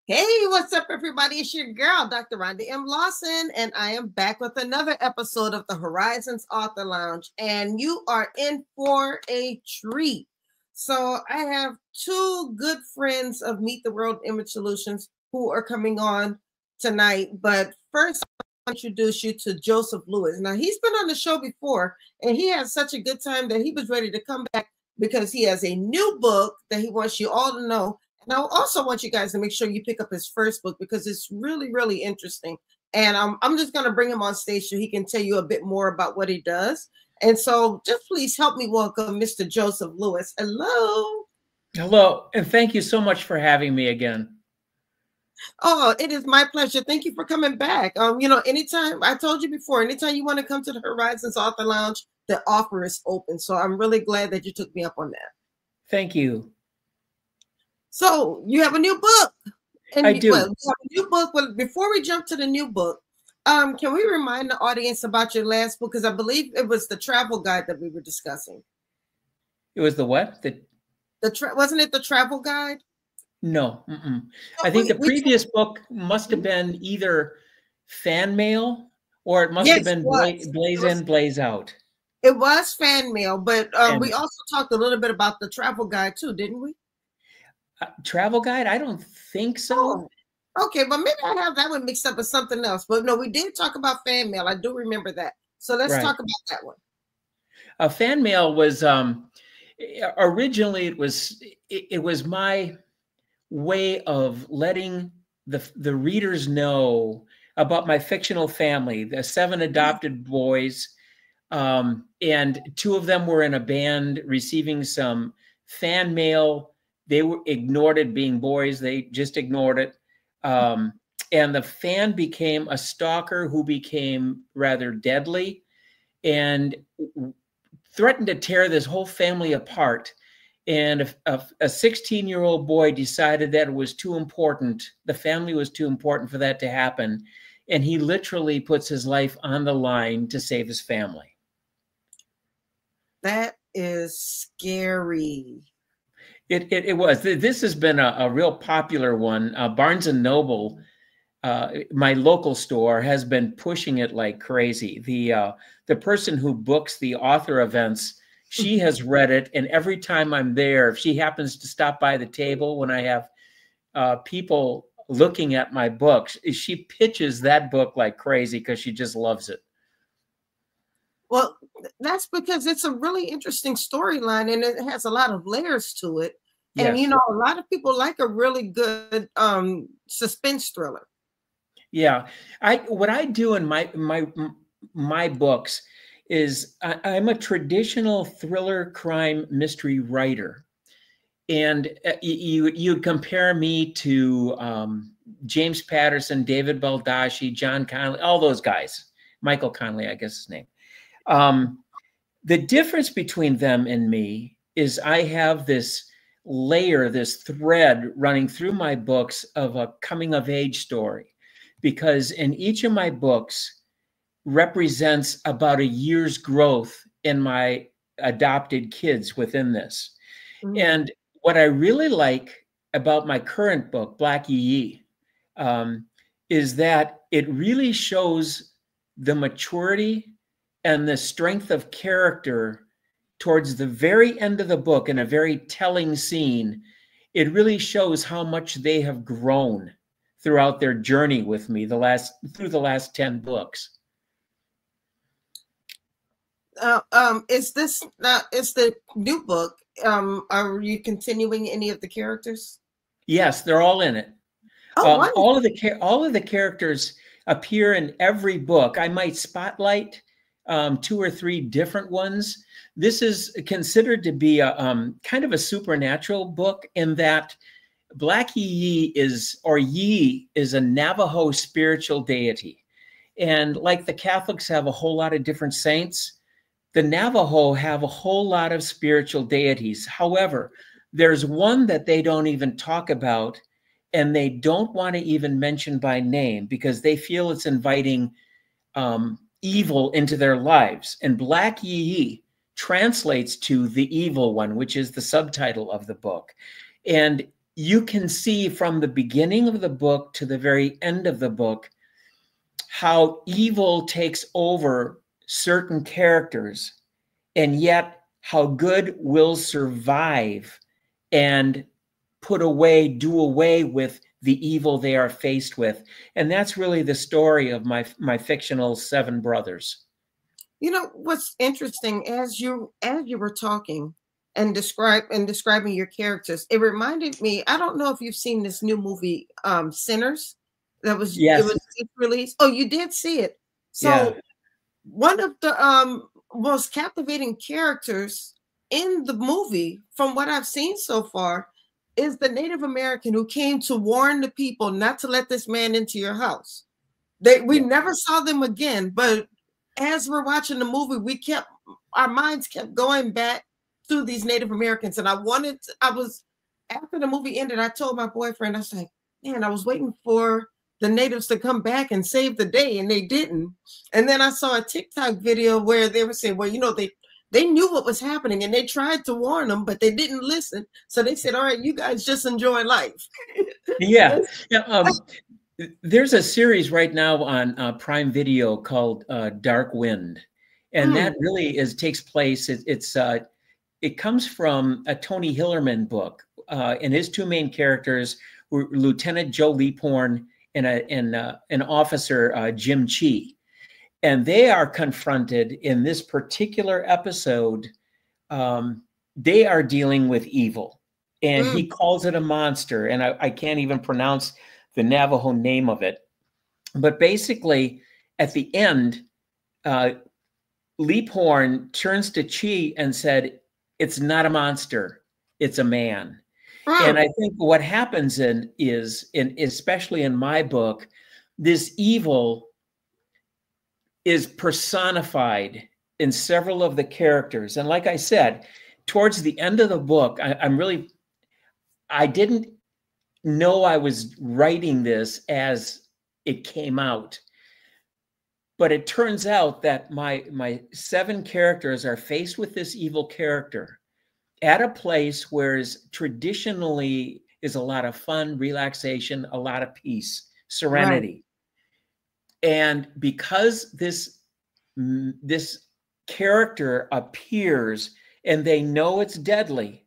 Hey, what's up, everybody? It's your girl, Dr. Rhonda M. Lawson, and I am back with another episode of the Horizons Author Lounge, and you are in for a treat. So I have two good friends of Meet the World Image Solutions who are coming on tonight, but first I want to introduce you to Joseph Lewis. Now, he's been on the show before, and he had such a good time that he was ready to come back because he has a new book that he wants you all to know. And I also want you guys to make sure you pick up his first book because it's really, really interesting. And I'm just going to bring him on stage so he can tell you a bit more about what he does. And so just please help me welcome Mr. Joseph Lewis. Hello. Hello. And thank you so much for having me again. Oh, it is my pleasure. Thank you for coming back. Anytime, I told you before, anytime you want to come to the Horizons Author Lounge, the offer is open. So I'm really glad that you took me up on that. Thank you. So you have a new book. And I do. Well, you have a new book. Well, before we jump to the new book, can we remind the audience about your last book? Because I believe it was the travel guide that we were discussing. It was the what? Wasn't it the travel guide? No. I think the previous book must have been either fan mail or it must have been Blaze In, Blaze Out. It was fan mail, but we also talked a little bit about the travel guide too, didn't we? Travel guide? I don't think so. Oh, okay, but maybe I have that one mixed up with something else. But no, we did talk about fan mail. I do remember that. So let's talk about that one. Fan mail was originally it was my way of letting the readers know about my fictional family, the 7 adopted boys, and 2 of them were in a band receiving some fan mail. They ignored it being boys. They just ignored it. And the fan became a stalker who became rather deadly and threatened to tear this whole family apart. And a 16-year-old boy decided that it was too important. The family was too important for that to happen. And he literally puts his life on the line to save his family. That is scary. It was. This has been a real popular one. Barnes & Noble, my local store, has been pushing it like crazy. The person who books the author events, she has read it. And every time I'm there, if she happens to stop by the table when I have people looking at my books, she pitches that book like crazy because she just loves it. Well, that's because it's a really interesting storyline and it has a lot of layers to it. And, Yes. a lot of people like a really good suspense thriller. Yeah. What I do in my books is I'm a traditional thriller crime mystery writer. And you compare me to James Patterson, David Baldacci, John Connolly, all those guys. Michael Connolly, I guess his name. The difference between them and me is I have this layer, this thread running through my books of a coming of age story, because in each of my books represents about a year's growth in my adopted kids within this. Mm-hmm. And what I really like about my current book, Black Yé'ii, is that it really shows the maturity and the strength of character towards the very end of the book in a very telling scene. It really shows how much they have grown throughout their journey with me through the last 10 books. Is the new book? Are you continuing any of the characters? Yes, they're all in it. Oh, all of the characters appear in every book. I might spotlight 2 or 3 different ones. This is considered to be a kind of a supernatural book in that Black Yé'ii is a Navajo spiritual deity. And like the Catholics have a whole lot of different saints, the Navajo have a whole lot of spiritual deities. However, there's one that they don't even talk about and they don't want to even mention by name because they feel it's inviting evil into their lives. And Black Yé'ii translates to the evil one, which is the subtitle of the book. And you can see from the beginning of the book to the very end of the book how evil takes over certain characters, and yet how good will survive and do away with the evil they are faced with. And that's really the story of my fictional 7 brothers. You know what's interesting, as you were talking and describing your characters, it reminded me, I don't know if you've seen this new movie, Sinners, it was just released. Oh, you did see it. So yeah. One of the most captivating characters in the movie, from what I've seen so far, is the Native American who came to warn the people not to let this man into your house. We never saw them again, but as we're watching the movie, our minds kept going back to these Native Americans. And after the movie ended, I told my boyfriend, I was like, man, I was waiting for the natives to come back and save the day, and they didn't. And then I saw a TikTok video where they were saying, well, you know, they knew what was happening and they tried to warn them, but they didn't listen. So they said, all right, you guys just enjoy life. Yeah. There's a series right now on Prime Video called Dark Wind. And that really takes place. It comes from a Tony Hillerman book. And his 2 main characters were Lieutenant Joe Leaphorn and an officer, Jim Chee. And they are confronted in this particular episode. They are dealing with evil. And he calls it a monster. And I can't even pronounce the Navajo name of it. But basically, at the end, Leaphorn turns to Chee and said, it's not a monster, it's a man. And I think what happens especially in my book, this evil is personified in several of the characters. And like I said, towards the end of the book, I didn't know I was writing this as it came out. But it turns out that my 7 characters are faced with this evil character at a place where traditionally is a lot of fun, relaxation, a lot of peace, serenity. Right. And because this character appears and they know it's deadly,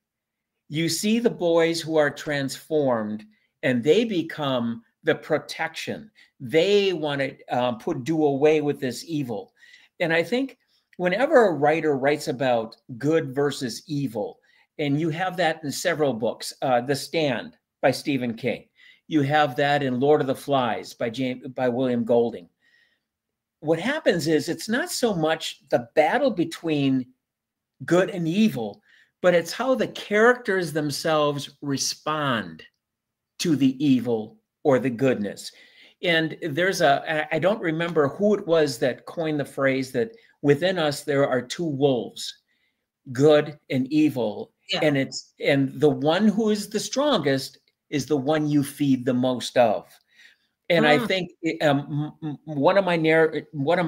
you see the boys who are transformed and they become the protection. They want to do away with this evil. And I think whenever a writer writes about good versus evil, and you have that in several books, The Stand by Stephen King. You have that in Lord of the Flies by William Golding. What happens is it's not so much the battle between good and evil, but it's how the characters themselves respond to the evil or the goodness. And there's I don't remember who it was that coined the phrase that within us there are 2 wolves, good and evil. Yeah. And the one who is the strongest is the one you feed the most of. And I think one of my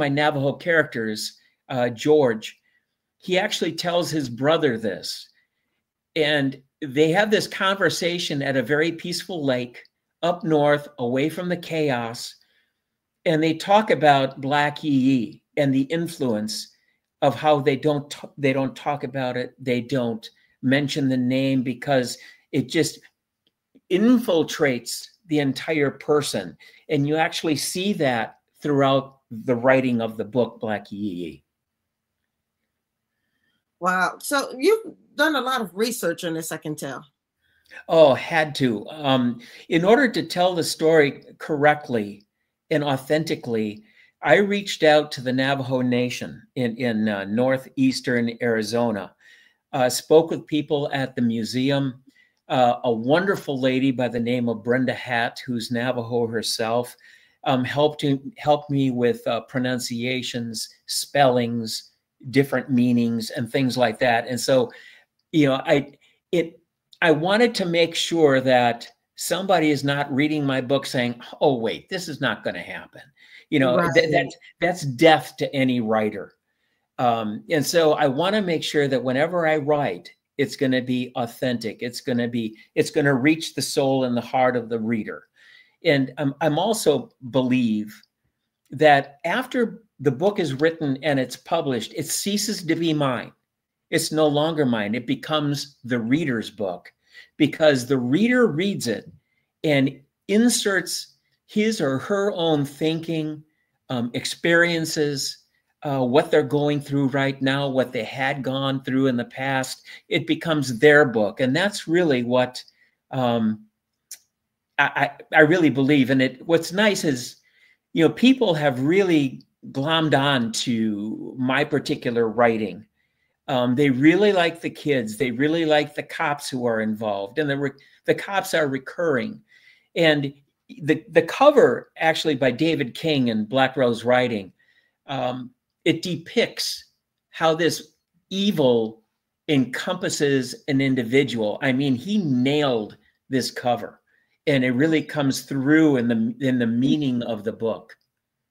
Navajo characters, George, he actually tells his brother this. And they have this conversation at a very peaceful lake up north, away from the chaos. And they talk about Black Yé'ii and the influence of how they don't talk about it. They don't mention the name because it just infiltrates the entire person. And you actually see that throughout the writing of the book, Black Yé'ii. Wow. So you've done a lot of research on this, I can tell. Oh, had to. In order to tell the story correctly and authentically, I reached out to the Navajo Nation in northeastern Arizona, spoke with people at the museum, a wonderful lady by the name of Brenda Hatt, who's Navajo herself, helped me with pronunciations, spellings, different meanings, and things like that. And so, you know, I wanted to make sure that somebody is not reading my book saying, "Oh, wait, this is not going to happen." You know, right. That's death to any writer. And so I want to make sure that whenever I write, It's going to be authentic. It's going to reach the soul and the heart of the reader. And I'm also believe that after the book is written and it's published, it ceases to be mine. It's no longer mine. It becomes the reader's book, because the reader reads it and inserts his or her own thinking, experiences, what they're going through right now, what they had gone through in the past. It becomes their book. And that's really what I really believe. And what's nice is, you know, people have really glommed on to my particular writing. They really like the kids. They really like the cops who are involved, and the cops are recurring. And the cover, actually by David King and Black Rose Writing, it depicts how this evil encompasses an individual. I mean, he nailed this cover, and it really comes through in the meaning of the book.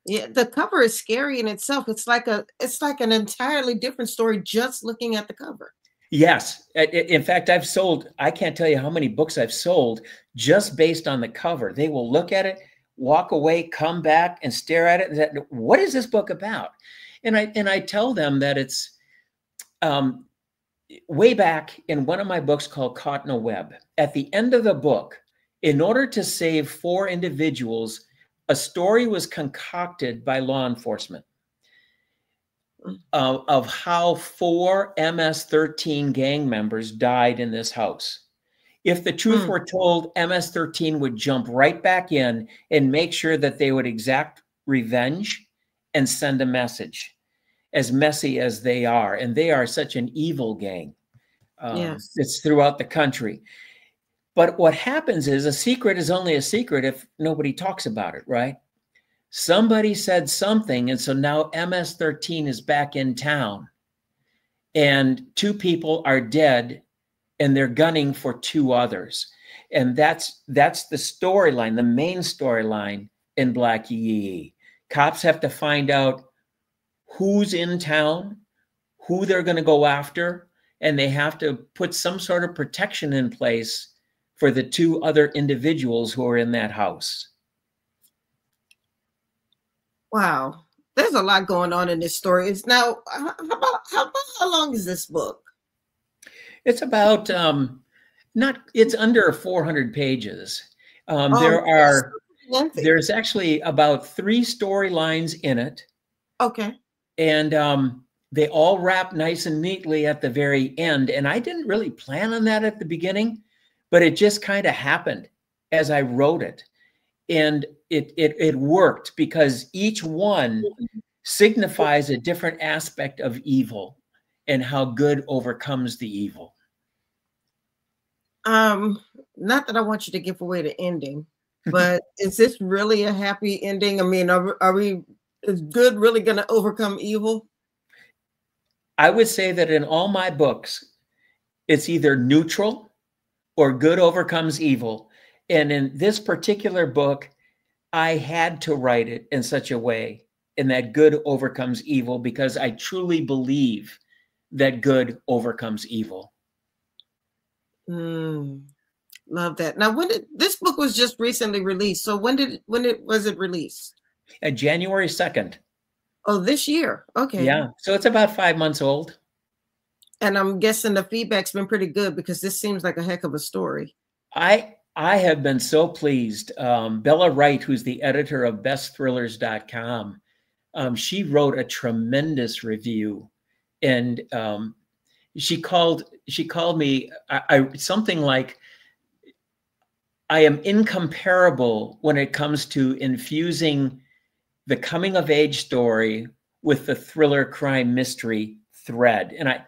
Yeah, the cover is scary in itself. It's like an entirely different story just looking at the cover. Yes. In fact, I can't tell you how many books I've sold just based on the cover. They will look at it, walk away, come back and stare at it and say, what is this book about? And I tell them that it's way back in one of my books called Caught in a Web. At the end of the book, in order to save 4 individuals, a story was concocted by law enforcement of how 4 MS-13 gang members died in this house. If the truth were told, MS-13 would jump right back in and make sure that they would exact revenge and send a message, as messy as they are. And they are such an evil gang. Yes. It's throughout the country. But what happens is a secret is only a secret if nobody talks about it, right? Somebody said something, and so now MS-13 is back in town, and 2 people are dead, and they're gunning for 2 others. And that's the storyline, the main storyline in Black Yé'ii. Cops have to find out who's in town, who they're going to go after, and they have to put some sort of protection in place for the 2 other individuals who are in that house. Wow, there's a lot going on in this story. It's now, how long is this book? It's about it's under 400 pages. There's actually about 3 storylines in it. Okay. And they all wrap nice and neatly at the very end. And I didn't really plan on that at the beginning, but it just kind of happened as I wrote it. And it worked, because each one signifies a different aspect of evil and how good overcomes the evil. Not that I want you to give away the ending, but is this really a happy ending? I mean, is good really going to overcome evil? I would say that in all my books, it's either neutral or good overcomes evil. And in this particular book, I had to write it in such a way, in that good overcomes evil, because I truly believe that good overcomes evil. Love that. Now, this book was just recently released? So when was it released? January 2nd. Oh, this year. Okay. Yeah. So it's about 5 months old. And I'm guessing the feedback's been pretty good, because this seems like a heck of a story. I have been so pleased. Bella Wright, who's the editor of bestthrillers.com, she wrote a tremendous review, and she called me something like, I am incomparable when it comes to infusing the coming of age story with the thriller crime mystery thread. And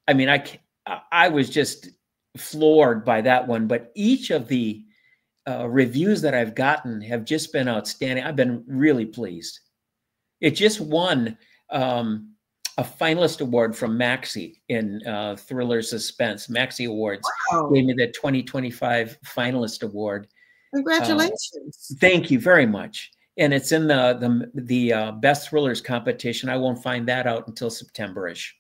I was just floored by that one. But each of the reviews that I've gotten have just been outstanding. I've been really pleased. It just won a finalist award from Maxie in thriller suspense. Maxie Awards gave me the 2025 finalist award. Congratulations! Thank you very much. And it's in the Best Thrillers competition. I won't find that out until September-ish.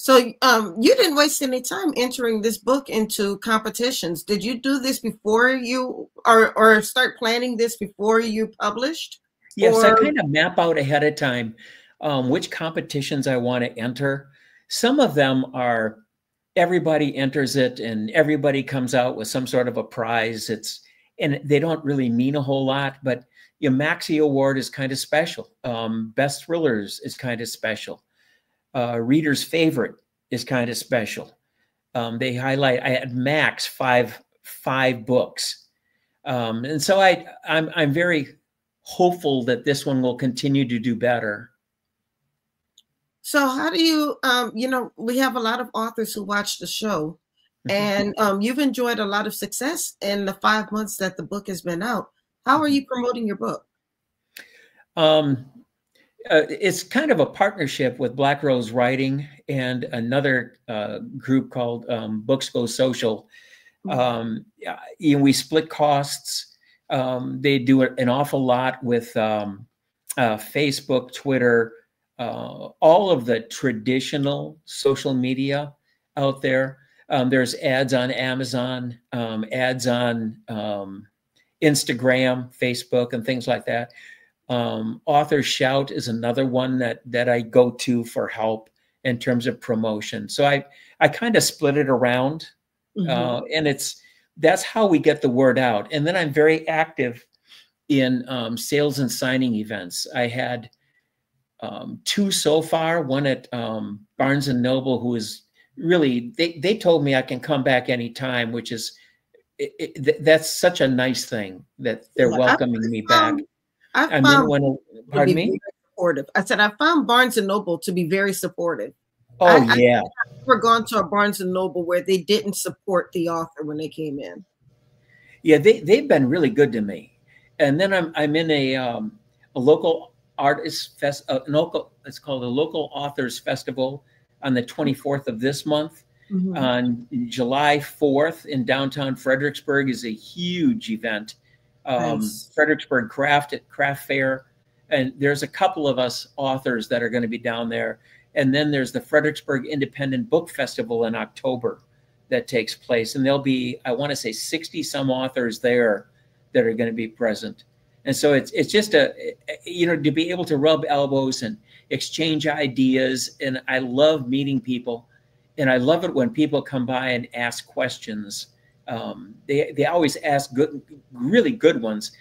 So you didn't waste any time entering this book into competitions. Did you do this before you or start planning this before you published? Yes, I Or kind of map out ahead of time which competitions I want to enter. Some of them are everybody enters it and everybody comes out with some sort of a prize. And they don't really mean a whole lot, but your Maxie Award is kind of special. Best Thrillers is kind of special. Reader's Favorite is kind of special. They highlight, I had max five books. And so I'm very hopeful that this one will continue to do better. so how do you, we have a lot of authors who watch the show, and you've enjoyed a lot of success in the 5 months that the book has been out. How are you promoting your book? It's kind of a partnership with Black Rose Writing and another group called Books Go Social. We split costs. They do an awful lot with Facebook, Twitter, all of the traditional social media out there. There's ads on Amazon, ads on Instagram, Facebook, and things like that. Author Shout is another one that I go to for help in terms of promotion. So I kind of split it around, and that's how we get the word out. And then I'm very active in sales and signing events. I had 2 so far, one at Barnes & Noble, who is really, they told me I can come back anytime, which is, that's such a nice thing that they're welcoming me back. I found pardon me? Supportive. I said, I found Barnes & Noble to be very supportive. Oh, yeah. I've never gone to a Barnes & Noble where they didn't support the author when they came in. Yeah, they've been really good to me. And then I'm in a local artist fest, it's called a Local Authors Festival on the 24th of this month. On July 4th in downtown Fredericksburg is a huge event. Nice. Fredericksburg Craft Fair. And there's a couple of us authors that are going to be down there. And then there's the Fredericksburg Independent Book Festival in October that takes place. And there'll be, I want to say 60 some authors there that are going to be present. And so it's just to be able to rub elbows and exchange ideas. And I love meeting people. And I love it when people come by and ask questions. They always ask really good ones.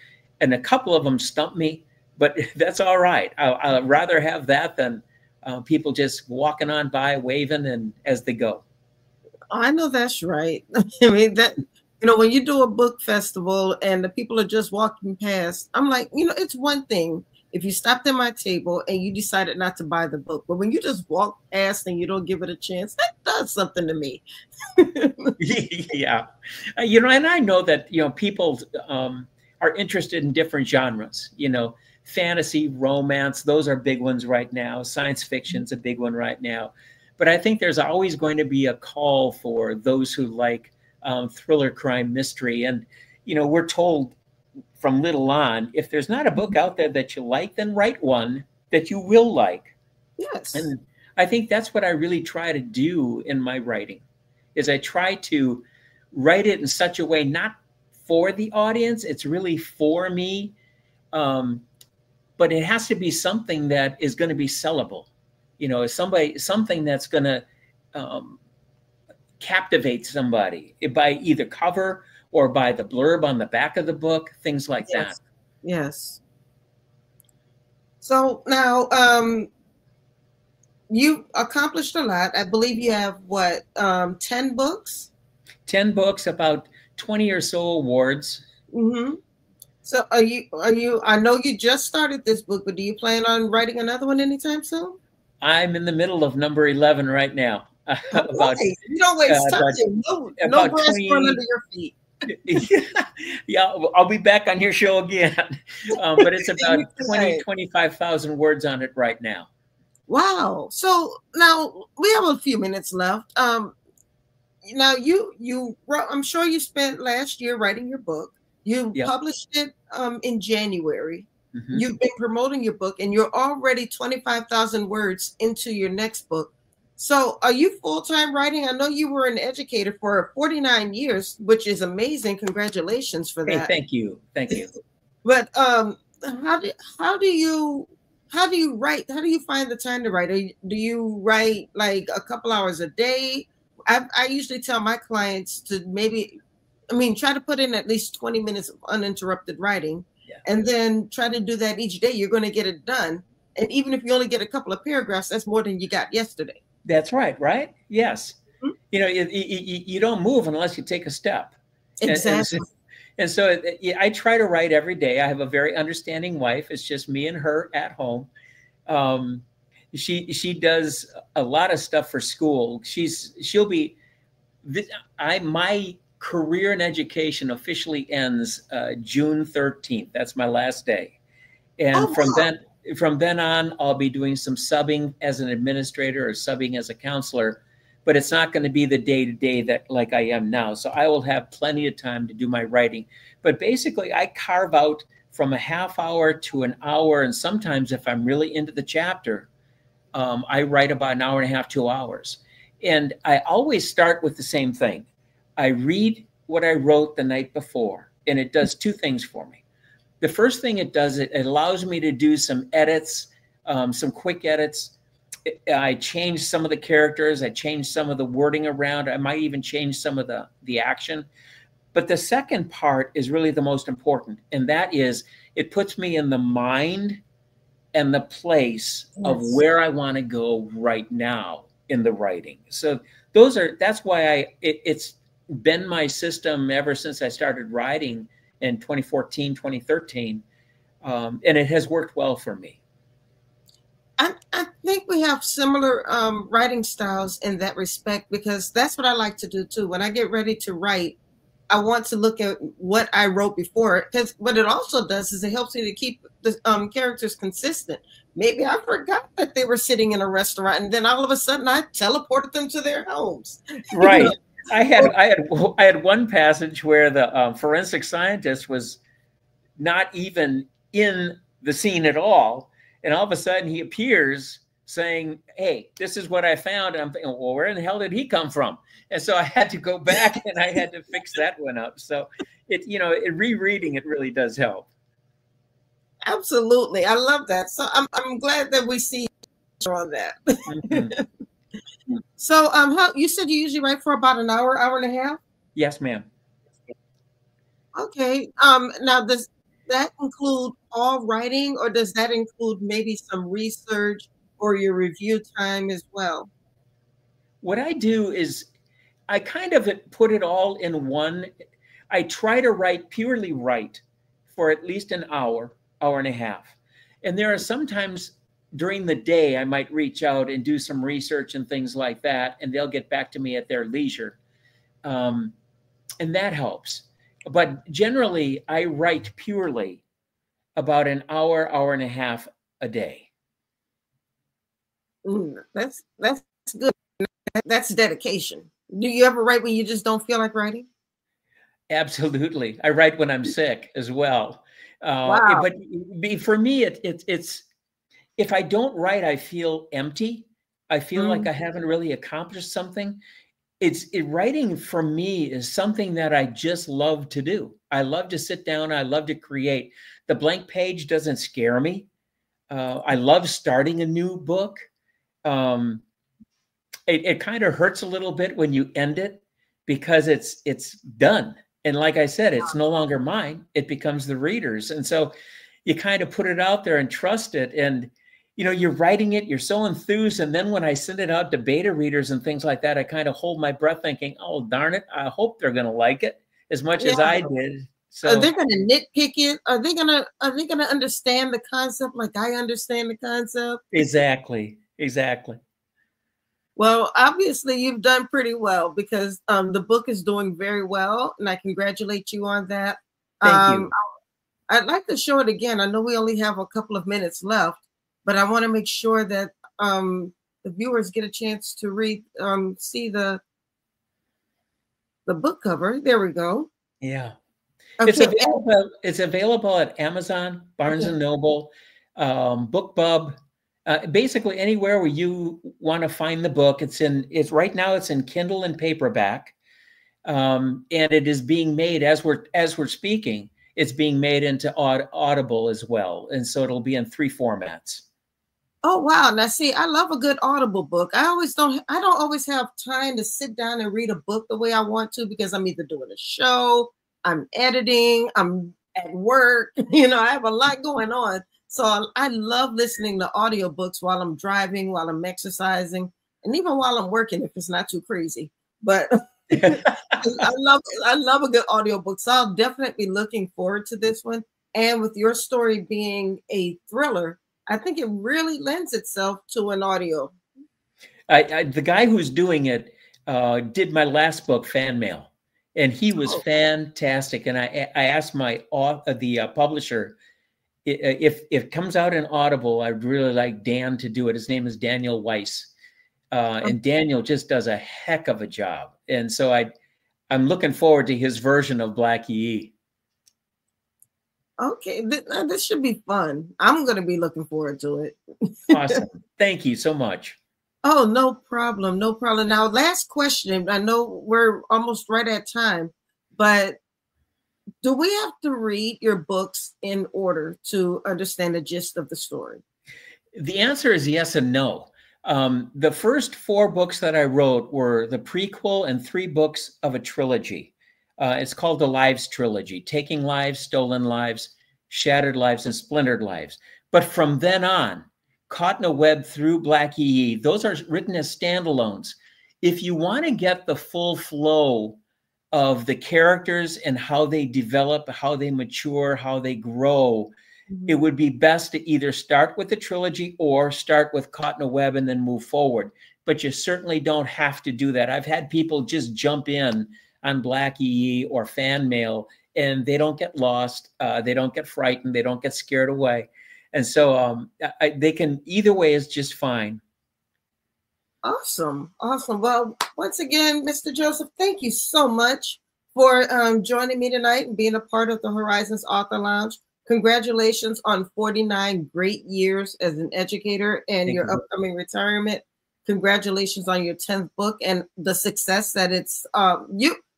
And a couple of them stump me, but that's all right. I'd rather have that than people just walking on by, waving and as they go. I know that's right. I mean, when you do a book festival and the people are just walking past, I'm like, it's one thing if you stopped at my table and you decided not to buy the book, but when you just walk past and you don't give it a chance, that does something to me. Yeah. And I know that, people are interested in different genres, fantasy, romance, those are big ones right now. Science fiction's a big one right now. But I think there's always going to be a call for those who like thriller, crime, mystery. And, we're told from little on, if there's not a book out there that you like, then write one that you will like. Yes. And I think that's what I really try to do in my writing, is I try to write it in such a way, not for the audience, it's really for me. But it has to be something that is going to be sellable. Something that's going to captivate somebody by either cover or by the blurb on the back of the book, things like that. Yes. So now you accomplished a lot. I believe you have 10 books? 10 books, about 20 or so awards. So are you, I know you just started this book, but do you plan on writing another one anytime soon? I'm in the middle of number 11 right now. You don't waste time. No grass growing under your feet. Yeah, I'll be back on your show again. But it's about 25,000 words on it right now. Wow. So now we have a few minutes left. Now you wrote, I'm sure you spent last year writing your book. You published it in January. You've been promoting your book and you're already 25,000 words into your next book. So are you full-time writing? I know you were an educator for 49 years, which is amazing. Congratulations for Hey, that. thank you. Thank you. But how do you write? How do you find the time to write? Do you write like a couple hours a day? I usually tell my clients to try to put in at least 20 minutes of uninterrupted writing, and then try to do that each day. You're going to get it done. And even if you only get a couple of paragraphs, that's more than you got yesterday. That's right, right? Yes. Mm-hmm. You know, you don't move unless you take a step. Exactly. And so I try to write every day. I have a very understanding wife. It's just me and her at home. She does a lot of stuff for school. My career in education officially ends June 13th. That's my last day. And from then on, I'll be doing some subbing as an administrator or subbing as a counselor, but it's not going to be the day-to-day that like I am now. So I will have plenty of time to do my writing. But basically, I carve out from a half hour to an hour. And sometimes if I'm really into the chapter, I write about an hour and a half, 2 hours. And I always start with the same thing. I read what I wrote the night before, and it does two things for me. The first thing it does, it allows me to do some edits, some quick edits. I change some of the characters. I change some of the wording around. I might even change some of the action. But the second part is really the most important, and that is it puts me in the mind and the place of where I want to go right now in the writing. So that's why it's been my system ever since I started writing in 2014, 2013. And it has worked well for me. I think we have similar writing styles in that respect, because that's what I like to do too. When I get ready to write, I want to look at what I wrote before, because what it also does is it helps me to keep the characters consistent. Maybe I forgot that they were sitting in a restaurant, and then all of a sudden I teleported them to their homes. Right. You know? I had one passage where the forensic scientist was not even in the scene at all, and all of a sudden he appears saying, "Hey, this is what I found." And I'm thinking, well, where in the hell did he come from? And so I had to go back and I had to fix that one up. So rereading it really does help. Absolutely, I love that. So I'm glad that we see on that. Mm-hmm. So how you said you usually write for about an hour and a half? Yes, ma'am. Okay. Now does that include all writing, or does that include maybe some research or your review time as well? What I do is I kind of put it all in one. I try to purely write for at least an hour and a half. And there are sometimes during the day I might reach out and do some research and things like that, and they'll get back to me at their leisure. And that helps. But generally, I write purely about an hour and a half a day. That's good. That's dedication. Do you ever write when you just don't feel like writing? Absolutely. I write when I'm sick as well. Wow. But for me, it's if I don't write, I feel empty. I feel like I haven't really accomplished something. Writing for me is something that I just love to do. I love to sit down. I love to create. The blank page doesn't scare me. I love starting a new book. It kind of hurts a little bit when you end it because it's done. And like I said, it's no longer mine. It becomes the reader's. And so you kind of put it out there and trust it. And, you're writing it, you're so enthused. And then when I send it out to beta readers and things like that, I kind of hold my breath thinking, oh, darn it, I hope they're going to like it as much as I did. So are they going to nitpick it? Are they going to understand the concept like I understand the concept? Exactly. Well, obviously you've done pretty well, because the book is doing very well, and I congratulate you on that. Thank you. I'd like to show it again. I know we only have a couple of minutes left, but I want to make sure that the viewers get a chance to see the book cover. There we go. Yeah. Okay. It's available at Amazon, Barnes and Noble, BookBub, Basically anywhere where you want to find the book. It's right now it's in Kindle and paperback. And it is being made as we're speaking. It's being made into Audible as well, and so it'll be in 3 formats. Oh wow! Now see, I love a good Audible book. I don't always have time to sit down and read a book the way I want to, because I'm either doing a show, I'm editing, I'm at work. You know, I have a lot going on. So I love listening to audiobooks while I'm driving, while I'm exercising, and even while I'm working if it's not too crazy. But I love a good audiobook. So I'll definitely be looking forward to this one. And with your story being a thriller, I think it really lends itself to an audio. The guy who's doing it did my last book, Fan Mail, and he was fantastic. And I asked the publisher, if it comes out in Audible, I'd really like Dan to do it. His name is Daniel Weiss. And Daniel just does a heck of a job. And so I'm looking forward to his version of Black Yé'ii. Okay, this should be fun. I'm going to be looking forward to it. Awesome. Thank you so much. Oh, no problem. No problem. Now, last question. I know we're almost right at time, but do we have to read your books in order to understand the gist of the story? The answer is yes and no. The first 4 books that I wrote were the prequel and 3 books of a trilogy. It's called the Lives Trilogy: Taking Lives, Stolen Lives, Shattered Lives, and Splintered Lives. But from then on, Caught in a Web through Black Yé'ii, those are written as standalones. If you want to get the full flow of the characters and how they develop, how they mature, how they grow, it would be best to either start with the trilogy or start with Caught in a Web and then move forward. But you certainly don't have to do that. I've had people just jump in on Black Yé'ii or Fan Mail, and they don't get lost. They don't get frightened. They don't get scared away. And so they can, either way is just fine. Awesome. Awesome. Well, once again, Mr. Joseph, thank you so much for joining me tonight and being a part of the Horizons Author Lounge. Congratulations on 49 great years as an educator and your upcoming retirement. Congratulations on your 10th book and the success that it's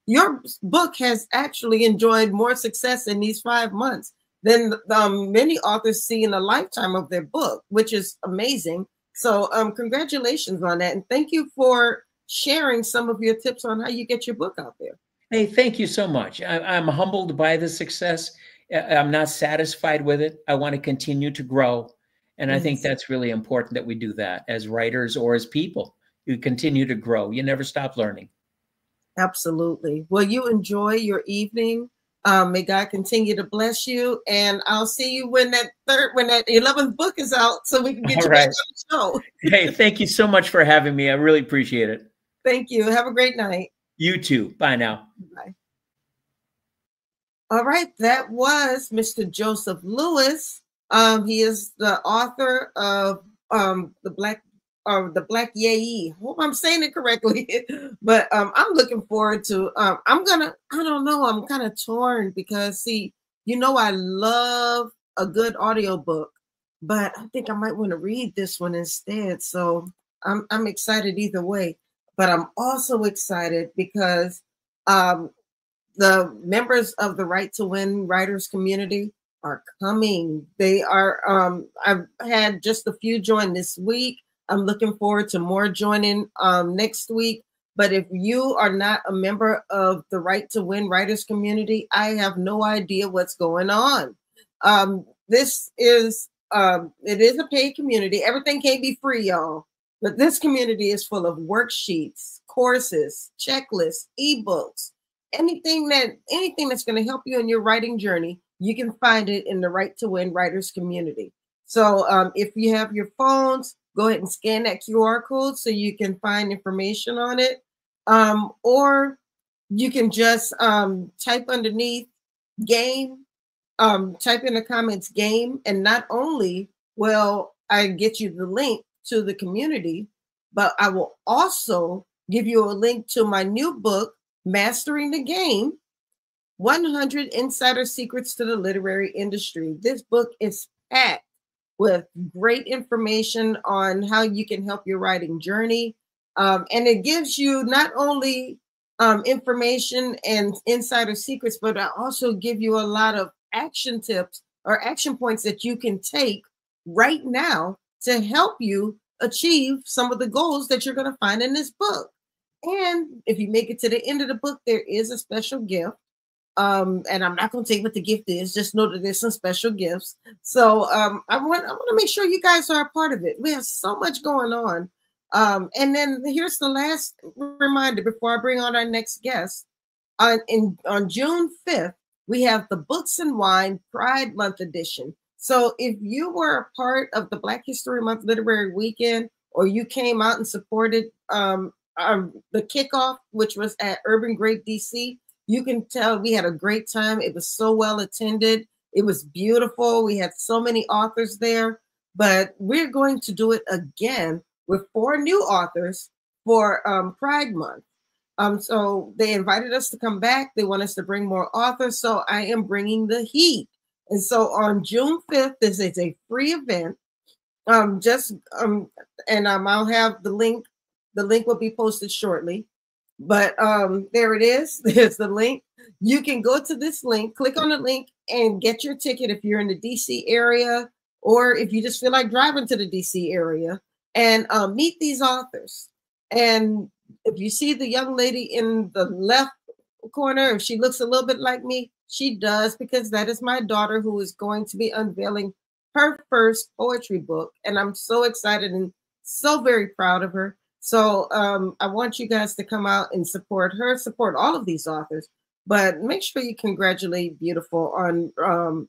your book has actually enjoyed more success in these 5 months than many authors see in a lifetime of their book, which is amazing. So congratulations on that. And thank you for sharing some of your tips on how you get your book out there. Hey, thank you so much. I'm humbled by the success. I'm not satisfied with it. I want to continue to grow. And I think that's really important that we do that as writers or as people. You continue to grow. You never stop learning. Absolutely. Well, you enjoy your evening. May God continue to bless you. And I'll see you when that 11th book is out so we can get you back on the show. Hey, thank you so much for having me. I really appreciate it. Thank you. Have a great night. You too. Bye now. Bye. All right. That was Mr. Joseph Lewis. He is the author of the Black Yé'ii. Hope I'm saying it correctly, but I'm looking forward to. I don't know. I'm kind of torn because see, I love a good audiobook, but I think I might want to read this one instead. So I'm excited either way. But I'm also excited because the members of the Right to Win writers community are coming. They are. I've had just a few join this week. I'm looking forward to more joining next week. But if you are not a member of the Right to Win writers community, I have no idea what's going on. This is it is a paid community. Everything can't be free, y'all. But this community is full of worksheets, courses, checklists, ebooks, anything that's going to help you in your writing journey. You can find it in the Right to Win writers community. So if you have your phones, go ahead and scan that QR code so you can find information on it. Or you can just type underneath game, type in the comments game, and not only will I get you the link to the community, but I will also give you a link to my new book, Mastering the Game, 100 Insider Secrets to the Literary Industry. This book is packed with great information on how you can help your writing journey. And it gives you not only information and insider secrets, but I also give you a lot of action tips or action points that you can take right now to help you achieve some of the goals that you're going to find in this book. And if you make it to the end of the book, there is a special gift. And I'm not going to tell you what the gift is. Just know that there's some special gifts. So I want to make sure you guys are a part of it. We have so much going on. And then here's the last reminder before I bring on our next guest. On June 5th, we have the Books and Wine Pride Month edition. So if you were a part of the Black History Month Literary Weekend, or you came out and supported the kickoff, which was at Urban Grape DC, you can tell we had a great time. It was so well attended. It was beautiful. We had so many authors there, but we're going to do it again with 4 new authors for Pride Month. So they invited us to come back. They want us to bring more authors. So I am bringing the heat. And so on June 5th, this is a free event. I'll have the link. The link will be posted shortly. But there it is. There's the link. You can go to this link, click on the link, and get your ticket if you're in the DC area, or if you just feel like driving to the DC area, and meet these authors. And if you see the young lady in the left corner, if she looks a little bit like me, she does, because that is my daughter who is going to be unveiling her first poetry book. And I'm so excited and so very proud of her. So I want you guys to come out and support her, support all of these authors, but make sure you congratulate Beautiful on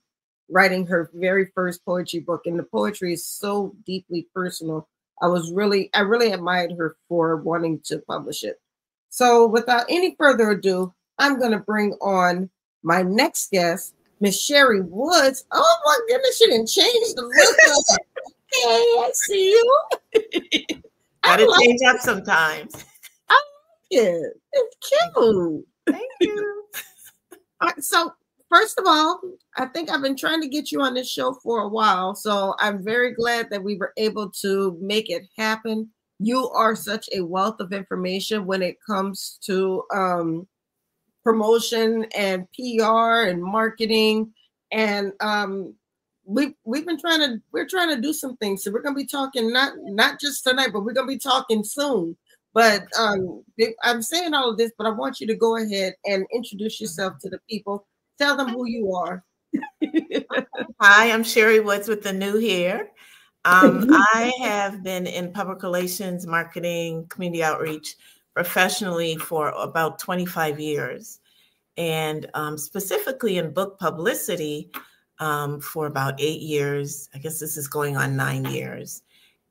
writing her very first poetry book. And the poetry is so deeply personal. I really admired her for wanting to publish it. So without any further ado, I'm going to bring on my next guest, Miss Cherrie Woods. Oh my goodness, she didn't change the look. Hey, I see you. Gotta change up sometimes. I like it. It's cute. Thank you. So first of all, I think I've been trying to get you on this show for a while. So I'm very glad that we were able to make it happen. You are such a wealth of information when it comes to promotion and PR and marketing. And we're trying to do some things. So we're going to be talking not just tonight, but we're going to be talking soon. But I'm saying all of this, but I want you to go ahead and introduce yourself to the people. Tell them who you are. Hi, I'm Cherrie Woods with the new hair. I have been in public relations, marketing, community outreach professionally for about 25 years. And specifically in book publicity, for about 8 years. I guess this is going on 9 years.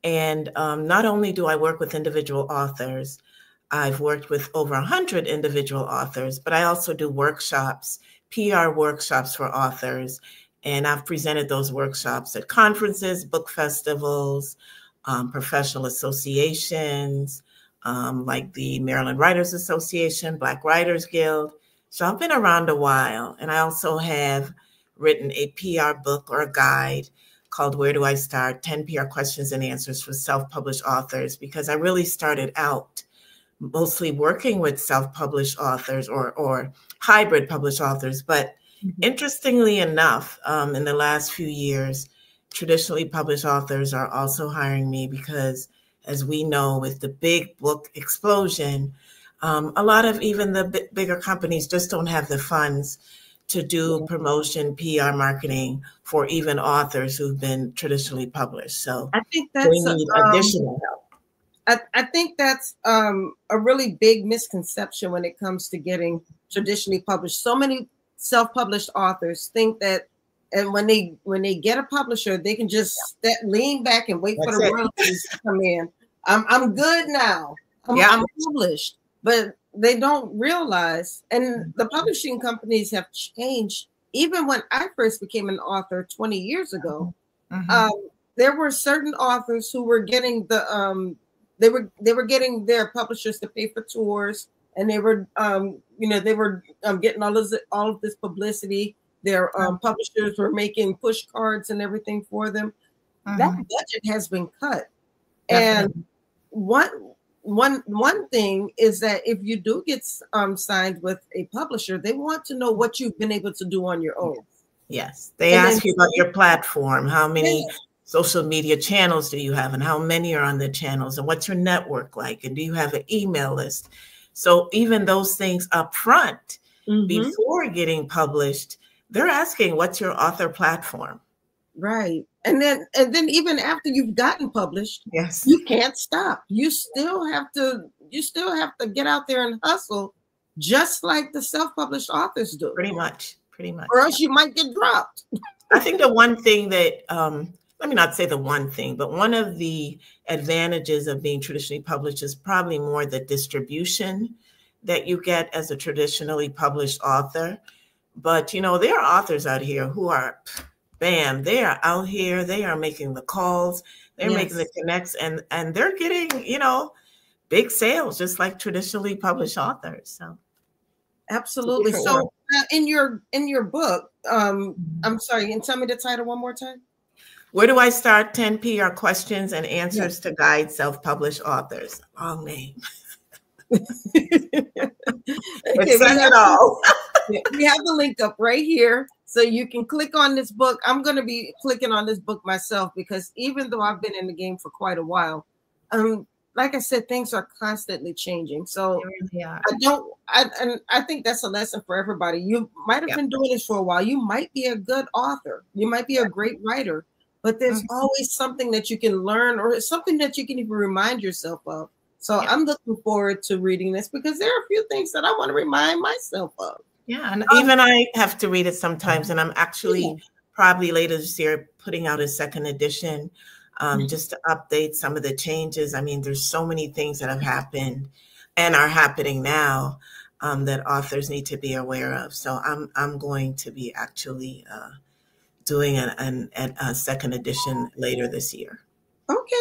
And not only do I work with individual authors, I've worked with over 100 individual authors, but I also do workshops, PR workshops for authors. And I've presented those workshops at conferences, book festivals, professional associations, like the Maryland Writers Association, Black Writers Guild. So I've been around a while. And I also have written a PR book or a guide called Where Do I Start? 10 PR Questions and Answers for Self-Published Authors, because I really started out mostly working with self-published authors or hybrid published authors. But interestingly enough, in the last few years, traditionally published authors are also hiring me because, as we know, with the big book explosion, a lot of even the bigger companies just don't have the funds to do promotion, PR marketing for even authors who've been traditionally published. So I think that's they need additional help. I think that's a really big misconception when it comes to getting traditionally published. So many self-published authors think that, and when they get a publisher, they can just lean back and wait for the royalties to come in. I'm good now. I'm published, but they don't realize, and the publishing companies have changed. Even when I first became an author 20 years ago, there were certain authors who were getting they were getting their publishers to pay for tours, and they were getting all of this publicity. Their publishers were making push cards and everything for them. that budget has been cut. Definitely. And one thing is that if you do get signed with a publisher, they want to know what you've been able to do on your own. Yes, they ask you about your platform. How many social media channels do you have, and how many are on the channels, and what's your network like, and do you have an email list? So even those things up front, before getting published, they're asking, what's your author platform? Right. And then even after you've gotten published, yes, you can't stop. You still have to get out there and hustle, just like the self-published authors do. Pretty much. Or else you might get dropped. I think the one thing that, let me not say the one thing, but one of the advantages of being traditionally published is probably more the distribution that you get as a traditionally published author. But, you know, there are authors out here who are, bam, they are out here, they are making the calls, they're making the connects, and they're getting, you know, big sales, just like traditionally published authors. So absolutely. So in your book, I'm sorry, can you tell me the title one more time? Where do I start? 10 PR questions and answers to guide self-published authors. Long name. Okay, it all. We have the link up right here, so you can click on this book. I'm going to be clicking on this book myself, because even though I've been in the game for quite a while, like I said, things are constantly changing. So I think that's a lesson for everybody. You might have been doing this for a while. You might be a good author. You might be a great writer, but there's always something that you can learn, or something that you can even remind yourself of. So I'm looking forward to reading this, because there are a few things that I want to remind myself of. Yeah, and even I have to read it sometimes, and I'm actually probably later this year putting out a second edition, just to update some of the changes. I mean, there's so many things that have happened and are happening now that authors need to be aware of. So I'm going to be actually doing a second edition later this year. Okay.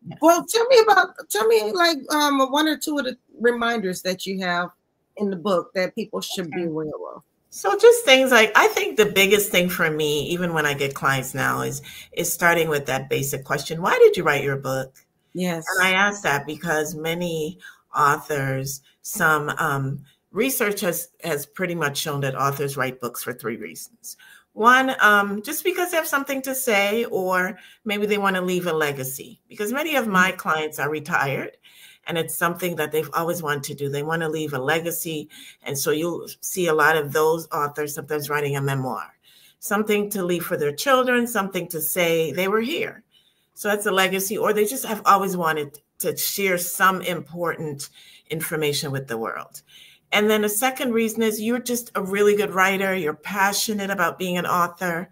Yeah. Well, tell me like one or two of the reminders that you have in the book that people should be aware of. So just things like, I think the biggest thing for me, even when I get clients now, is starting with that basic question: why did you write your book? Yes. And I ask that because many authors, some research has pretty much shown that authors write books for 3 reasons. One, just because they have something to say, or maybe they want to leave a legacy, because many of my clients are retired and it's something that they've always wanted to do. They want to leave a legacy. And so you'll see a lot of those authors sometimes writing a memoir, something to leave for their children, something to say they were here. So that's a legacy, or they just have always wanted to share some important information with the world. And then a second reason is you're just a really good writer. You're passionate about being an author.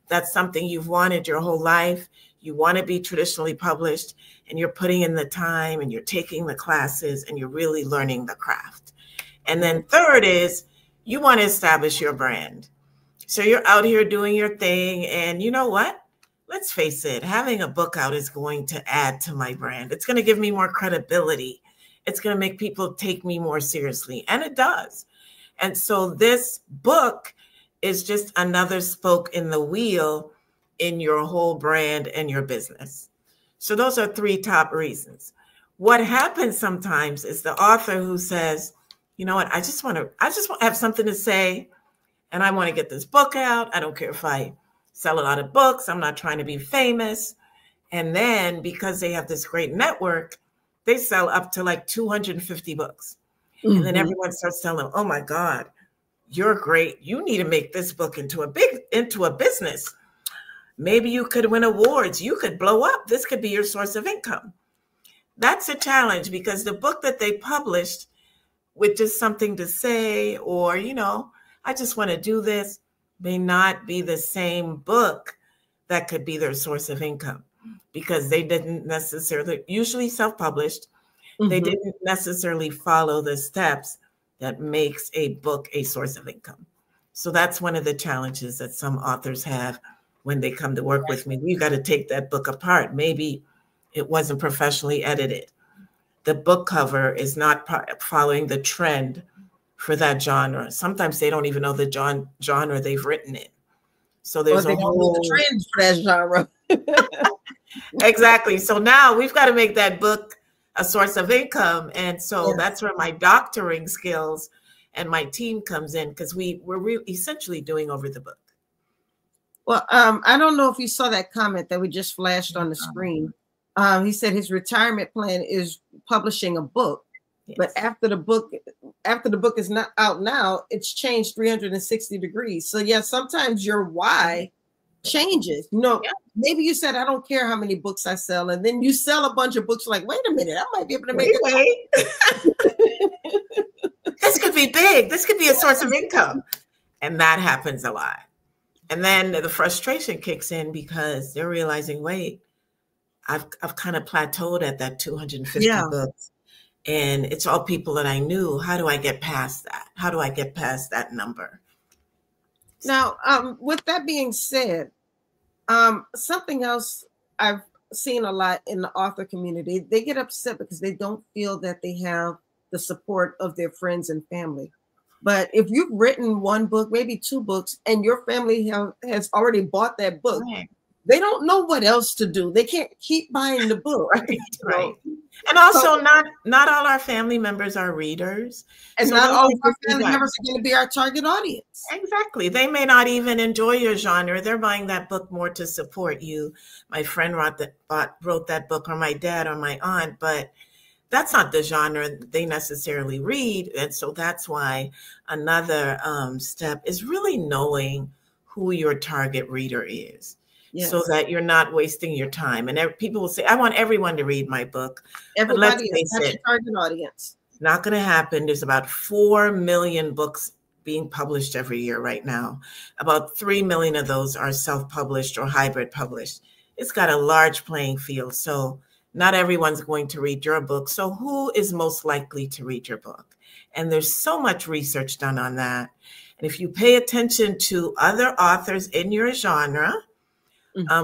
That's something you've wanted your whole life. You want to be traditionally published, and you're putting in the time, and you're taking the classes, and you're really learning the craft. And then third is you want to establish your brand. So you're out here doing your thing, and you know what? Let's face it, having a book out is going to add to my brand. It's going to give me more credibility. It's going to make people take me more seriously. And it does. And so this book is just another spoke in the wheel in your whole brand and your business. So those are 3 top reasons. What happens sometimes is the author who says, you know what, I just want to have something to say, and I want to get this book out. I don't care if I sell a lot of books. I'm not trying to be famous. And then because they have this great network, they sell up to like 250 books. And then everyone starts telling them, oh my God, you're great. You need to make this book into a business. Maybe you could win awards. You could blow up. This could be your source of income. That's a challenge, because the book that they published with just something to say, or, you know, I just want to do this, may not be the same book that could be their source of income, because they didn't necessarily, usually self-published, they didn't necessarily follow the steps that makes a book a source of income. So that's one of the challenges that some authors have when they come to work with me. You got to take that book apart. Maybe it wasn't professionally edited. The book cover is not following the trend for that genre. Sometimes they don't even know the genre they've written in. So there's a whole trend for that genre. Exactly. So now we've got to make that book a source of income. And so Yes. that's where my doctoring skills and my team comes in, because we're essentially doing over the book. Well, I don't know if you saw that comment that we just flashed on the screen. He said his retirement plan is publishing a book, Yes. but after the book is not out now, it's changed 360 degrees. So yeah, sometimes your why changes. You know, maybe you said, I don't care how many books I sell, and then you sell a bunch of books, like, wait a minute, I might be able to make it. This could be big. This could be a source of income. And that happens a lot. And then the frustration kicks in because they're realizing, wait, I've kind of plateaued at that 250 books. And it's all people that I knew. How do I get past that? How do I get past that number? Now, with that being said, something else I've seen a lot in the author community, they get upset because they don't feel that they have the support of their friends and family. But if you've written one book, maybe two books, and your family has already bought that book, they don't know what else to do. They can't keep buying the book. Right. And also, not all our family members are readers. And so not all of our family members are going to be our target audience. Exactly. They may not even enjoy your genre. They're buying that book more to support you. My friend wrote that book, or my dad or my aunt, but that's not the genre they necessarily read. And so that's why another step is really knowing who your target reader is. Yes. So that you're not wasting your time. And people will say, I want everyone to read my book. Everybody is not your target audience. It's not going to happen. There's about 4 million books being published every year right now. About 3 million of those are self-published or hybrid published. It's got a large playing field. So not everyone's going to read your book. So who is most likely to read your book? And there's so much research done on that. And if you pay attention to other authors in your genre,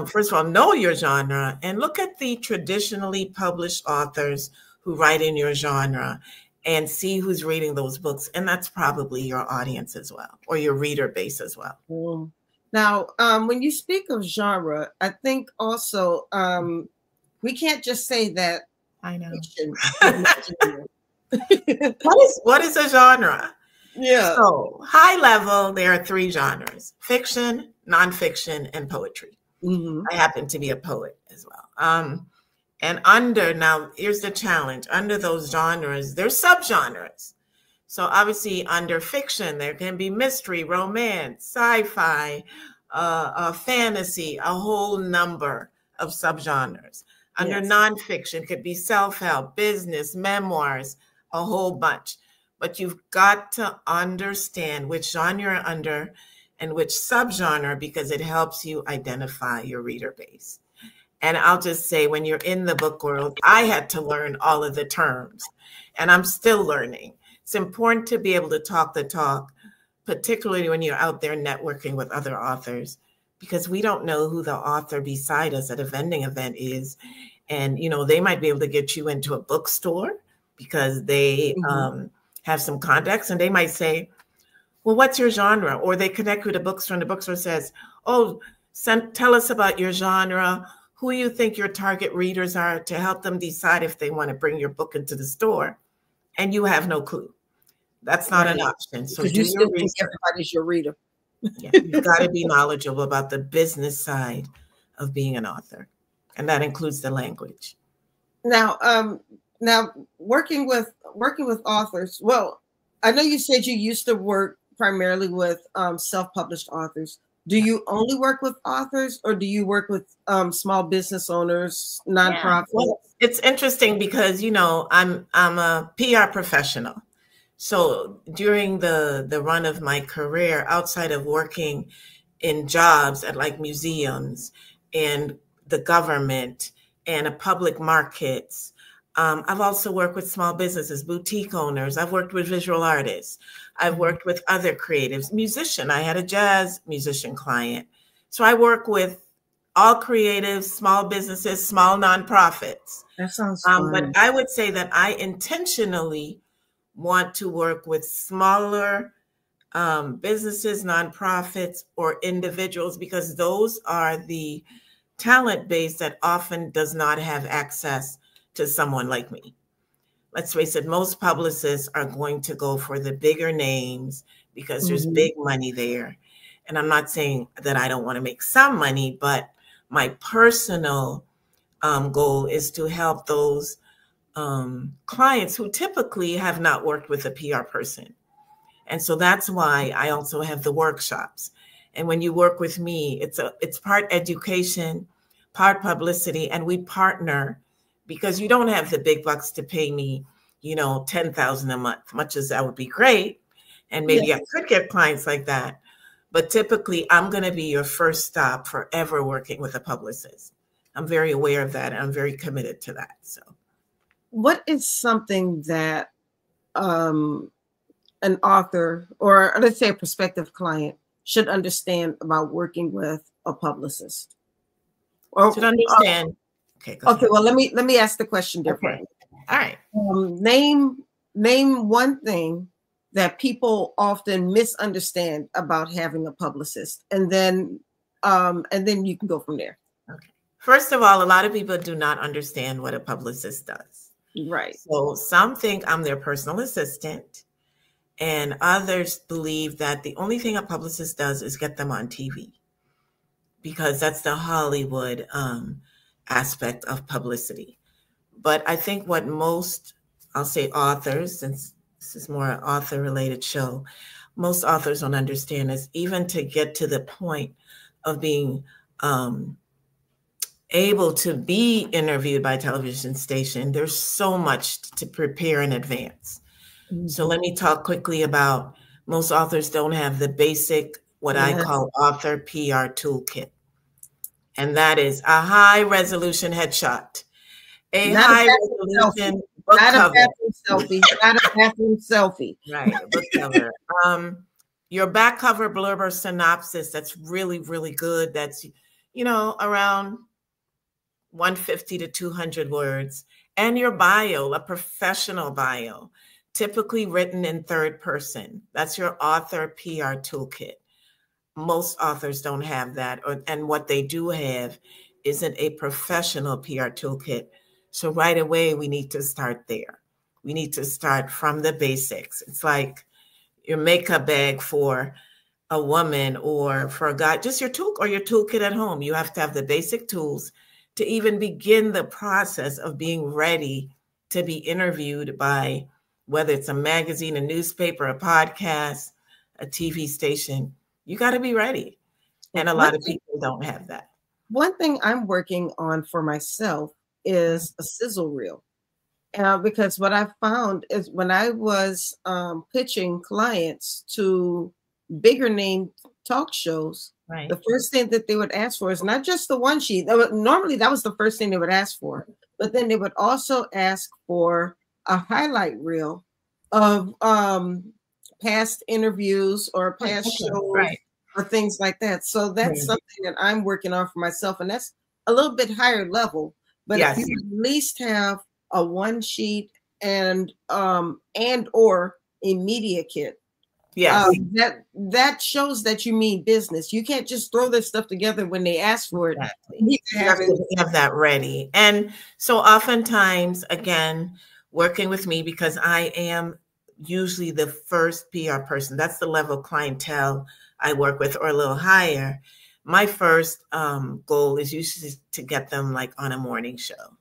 first of all, know your genre and look at the traditionally published authors who write in your genre and see who's reading those books. And that's probably your audience as well, or your reader base as well. Now, when you speak of genre, I think also we can't just say that. I know. Fiction. What is a genre? Yeah. So high level, there are 3 genres: fiction, nonfiction, and poetry. I happen to be a poet as well. And now here's the challenge. Under those genres, there's subgenres. So obviously under fiction, there can be mystery, romance, sci-fi, fantasy, a whole number of subgenres. Under nonfiction, could be self-help, business, memoirs, a whole bunch. But you've got to understand which genre you're under and which subgenre, because it helps you identify your reader base. And I'll just say, when you're in the book world, I had to learn all of the terms, and I'm still learning. It's important to be able to talk the talk, particularly when you're out there networking with other authors, because we don't know who the author beside us at a vending event is. And, you know, they might be able to get you into a bookstore because they have some contacts, and they might say, well, what's your genre? Or they connect with a bookstore, and the bookstore says, oh, tell us about your genre, who you think your target readers are, to help them decide if they want to bring your book into the store. And you have no clue. That's not an option. So do your research. Everybody's your reader. You've got to be knowledgeable about the business side of being an author. And that includes the language. Now, working with authors, well, I know you said you used to work primarily with self-published authors. Do you only work with authors, or do you work with small business owners, nonprofits? Well, it's interesting because, you know, I'm a PR professional. So during the run of my career, outside of working in jobs at like museums and the government and public markets, I've also worked with small businesses, boutique owners. I've worked with visual artists. I've worked with other creatives, musician. I had a jazz musician client. So I work with all creatives, small businesses, small nonprofits. That sounds fun. But I would say that I intentionally want to work with smaller businesses, nonprofits, or individuals, because those are the talent base that often does not have access to someone like me. Let's face it, most publicists are going to go for the bigger names because there's big money there. And I'm not saying that I don't want to make some money, but my personal goal is to help those clients who typically have not worked with a PR person. And so that's why I also have the workshops. And when you work with me, it's part education, part publicity, and we partner because you don't have the big bucks to pay me, you know, $10,000 a month, much as that would be great. And maybe I could get clients like that. But typically, I'm going to be your first stop forever working with a publicist. I'm very aware of that. And I'm very committed to that. So, what is something that an author, or let's say a prospective client, should understand about working with a publicist? Or should understand. Okay. Well, let me ask the question differently. Okay. All right. Name one thing that people often misunderstand about having a publicist, and then you can go from there. Okay. First of all, a lot of people do not understand what a publicist does. Right. So some think I'm their personal assistant, and others believe that the only thing a publicist does is get them on TV, because that's the Hollywood aspect of publicity. But I think what most, I'll say authors, since this is more an author-related show, most authors don't understand is even to get to the point of being able to be interviewed by a television station, there's so much to prepare in advance. So let me talk quickly about, most authors don't have the basic, what I call Author PR Toolkit. And that is a high resolution headshot, high resolution book cover. Not a bathroom selfie. Right, a book cover. Your back cover blurb or synopsis that's really, really good. That's, you know, around 150 to 200 words. And your bio, a professional bio, typically written in third person. That's your Author PR Toolkit. Most authors don't have that, and what they do have isn't a professional PR toolkit. So right away, we need to start there. We need to start from the basics. It's like your makeup bag for a woman or for a guy, just your tool or your toolkit at home. You have to have the basic tools to even begin the process of being ready to be interviewed by, whether it's a magazine, a newspaper, a podcast, a TV station. You got to be ready. And a lot of people don't have that. One thing I'm working on for myself is a sizzle reel. Because what I found is when I was pitching clients to bigger name talk shows, the first thing that they would ask for is not just the one sheet. Normally that was the first thing they would ask for, but then they would also ask for a highlight reel of past interviews or past shows or things like that. So that's something that I'm working on for myself, and that's a little bit higher level. But if you at least have a one sheet and or a media kit, that shows that you mean business. You can't just throw this stuff together when they ask for it. You need to have that ready. And so oftentimes, again, working with me, because I am usually the first PR person, that's the level of clientele I work with, or a little higher. My first goal is usually to get them like on a morning show.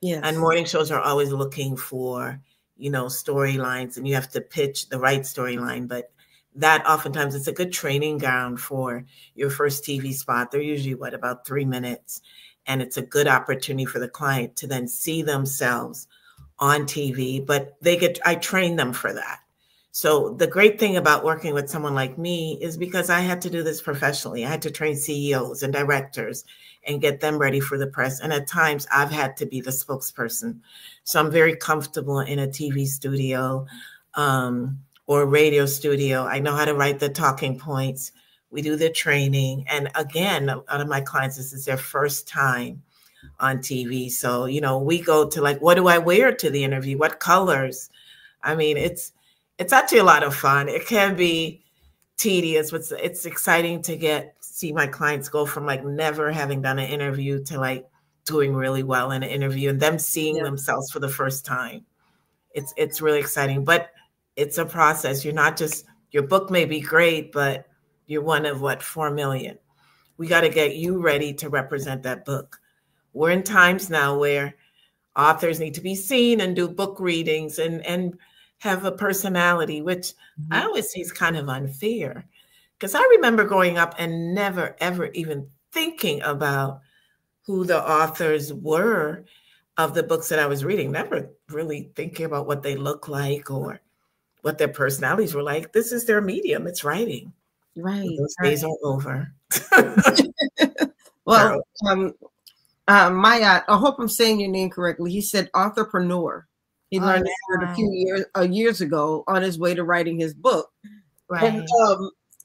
Yes. And morning shows are always looking for, you know, storylines, and you have to pitch the right storyline. But that oftentimes it's a good training ground for your first TV spot. They're usually, about 3 minutes. And it's a good opportunity for the client to then see themselves on TV, but I train them for that. So the great thing about working with someone like me is because I had to do this professionally. I had to train CEOs and directors and get them ready for the press. And at times I've had to be the spokesperson. So I'm very comfortable in a TV studio or a radio studio. I know how to write the talking points. We do the training. And again, a lot of my clients, this is their first time on TV. So, you know, we go to like, what do I wear to the interview? What colors? I mean, it's actually a lot of fun. It can be tedious, but it's exciting to get see my clients go from like never having done an interview to like doing really well in an interview and them seeing themselves for the first time. It's really exciting, but it's a process. You're not just, your book may be great, but you're one of what, 4 million. We got to get you ready to represent that book. We're in times now where authors need to be seen and do book readings and have a personality, which I always say is kind of unfair. Because I remember growing up and never, ever even thinking about who the authors were of the books that I was reading, never really thinking about what they look like or what their personalities were like. This is their medium, it's writing. Right. Those days are over. Well, Maya, I hope I'm saying your name correctly. He said authorpreneur. He learned that word a few years ago on his way to writing his book. Right. And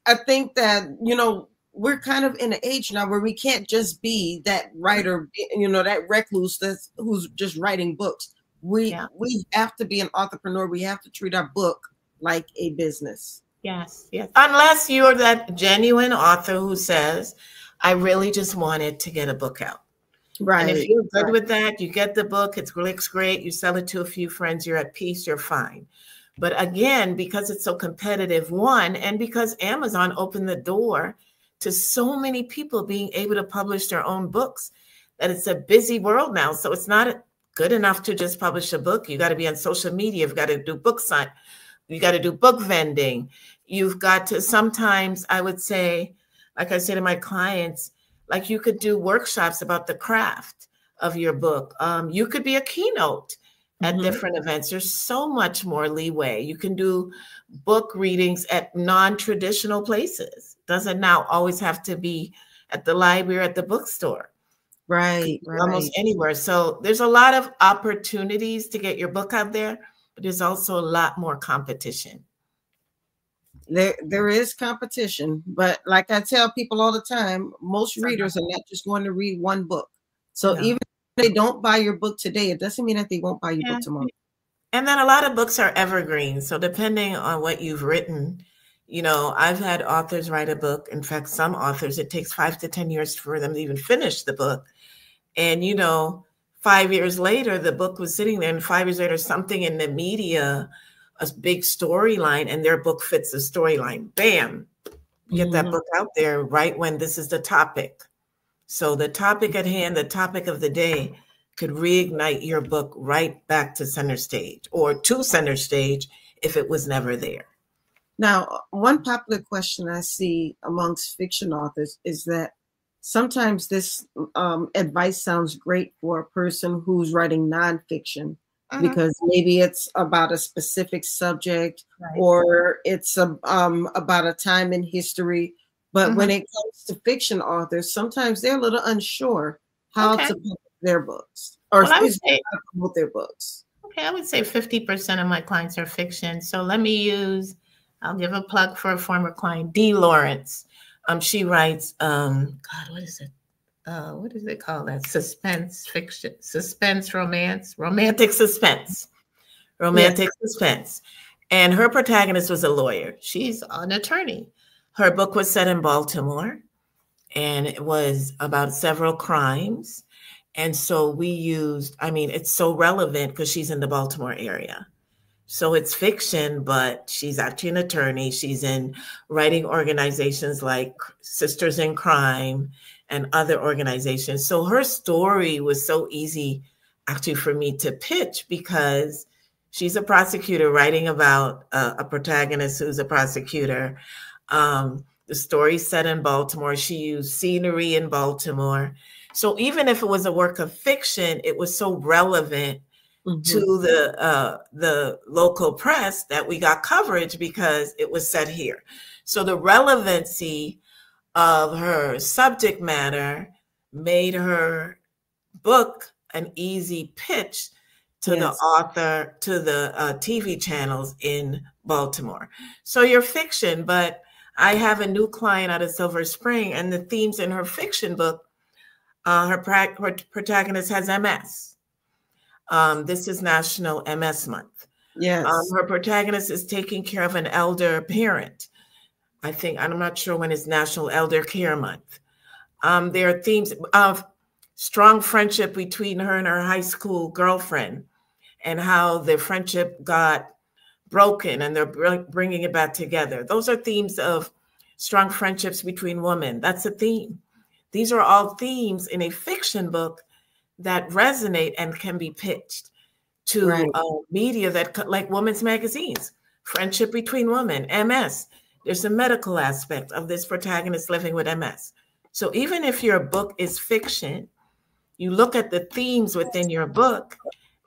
I think that, you know, we're kind of in an age now where we can't just be that writer, you know, that recluse who's just writing books. We have to be an entrepreneur. We have to treat our book like a business. Yes, yes. Unless you're that genuine author who says, I really just wanted to get a book out. Right. And if you're good with that, you get the book, it looks great, you sell it to a few friends, you're at peace, you're fine. But again, because it's so competitive, one, and because Amazon opened the door to so many people being able to publish their own books, that it's a busy world now. So it's not good enough to just publish a book. You got to be on social media. You've got to do book sign. You got to do book vending. You've got to sometimes, I would say, like I say to my clients, like you could do workshops about the craft of your book. You could be a keynote at different events. There's so much more leeway. You can do book readings at non-traditional places. Doesn't now always have to be at the library or at the bookstore. Right. Almost anywhere. So there's a lot of opportunities to get your book out there, but there's also a lot more competition. There is competition, but like I tell people all the time, most readers are not just going to read one book. So even if they don't buy your book today, it doesn't mean that they won't buy your book tomorrow. And then a lot of books are evergreen. So depending on what you've written, you know, I've had authors write a book. In fact, some authors, it takes 5 to 10 years for them to even finish the book. And, you know, 5 years later, the book was sitting there, and 5 years later, something in the media, a big storyline, and their book fits the storyline. Bam, get that book out there right when this is the topic. So the topic at hand, the topic of the day, could reignite your book right back to center stage, or to center stage if it was never there. Now, one popular question I see amongst fiction authors is that sometimes this advice sounds great for a person who's writing nonfiction, because maybe it's about a specific subject, or it's about a time in history. But when it comes to fiction authors, sometimes they're a little unsure how to publish their books, or how to promote their books. Okay, I would say 50% of my clients are fiction. So let me use, I'll give a plug for a former client, Dee Lawrence. She writes, God, what is it? What is it called? That suspense fiction, suspense romance, romantic suspense, suspense. And her protagonist was a lawyer. She's an attorney. Her book was set in Baltimore, and it was about several crimes. And so we used, I mean, it's so relevant because she's in the Baltimore area. So it's fiction, but she's actually an attorney. She's in writing organizations like Sisters in Crime and other organizations. So her story was so easy actually for me to pitch, because she's a prosecutor writing about a protagonist who's a prosecutor. The story's set in Baltimore. She used scenery in Baltimore. So even if it was a work of fiction, it was so relevant to the local press that we got coverage because it was set here. So the relevancy of her subject matter made her book an easy pitch to the author, to the TV channels in Baltimore. So you're fiction, but I have a new client out of Silver Spring, and the themes in her fiction book, her protagonist has MS. This is National MS Month. Yes. Her protagonist is taking care of an elder parent. I think, I'm not sure when it's National Elder Care Month. There are themes of strong friendship between her and her high school girlfriend, and how their friendship got broken and they're bringing it back together. Those are themes of strong friendships between women. That's a theme. These are all themes in a fiction book that resonate and can be pitched to media that, like women's magazines, friendship between women, MS. There's a medical aspect of this protagonist living with MS. So even if your book is fiction, you look at the themes within your book